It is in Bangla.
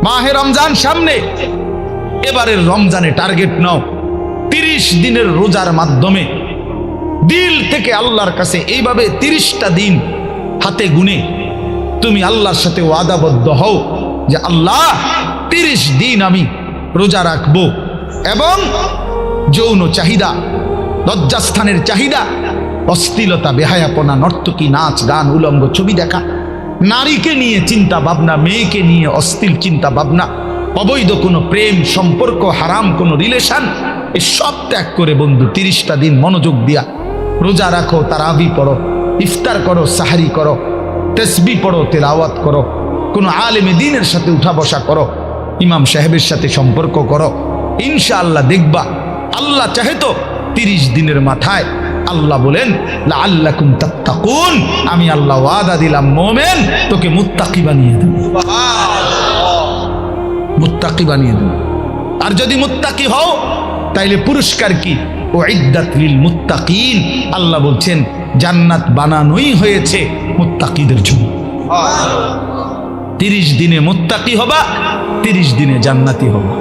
মাহে রমজান সামনে, এবারের রমজানে টার্গেট নাও 30 দিনের রোজার মাধ্যমে দিল থেকে আল্লাহর কাছে এইভাবে 30টা দিন হাতে গুনে তুমি আল্লাহর সাথে ওয়াদাবদ্ধ হও যে আল্লাহ 30 দিন আমি রোজা রাখবো। এবং যৌন চাহিদা, লজ্জাস্থানের চাহিদা, অশ্লীলতা, বেহায়াপনা, নর্তকী, নাচ গান, উলঙ্গ ছবি দেখা, নারীকে নিয়ে চিন্তা ভাবনা, মেয়েকে নিয়ে অশ্লীল চিন্তা ভাবনা, অবৈধ কোনো প্রেম সম্পর্ক, হারাম কোনো রিলেশন, এসব ত্যাগ করে বন্ধু 30টা দিন মনোযোগ দিয়া রোজা রাখো, তারাবি পড়ো, ইফতার করো, সাহারি করো, তাসবিহ পড়ো, তেলাওয়াত করো, কোনো আলেমে দ্বীনের সাথে উঠা বসা করো, ইমাম সাহেবের সাথে সম্পর্ক করো। ইনশাআল্লাহ দেখবা আল্লাহ চাহে তো 30 দিনের মাথায় আল্লাহ বলেন লাআল্লাকুম তাত্তাকুন, আমি আল্লাহ ওয়াদা দিলাম মোমেন তোকে মুত্তাকি বানিয়ে দেব, মুত্তাকি বানিয়ে দেব। আর যদি মুত্তাকি হও তাইলে পুরস্কার কি? উইদ্দাত লিল মুত্তাকিন, আল্লাহ বলছেন জান্নাত বানানোই হয়েছে মুত্তাকিদের জন্য। 30 দিনে মুত্তাকি হবা, 30 দিনে জান্নাতি হবা।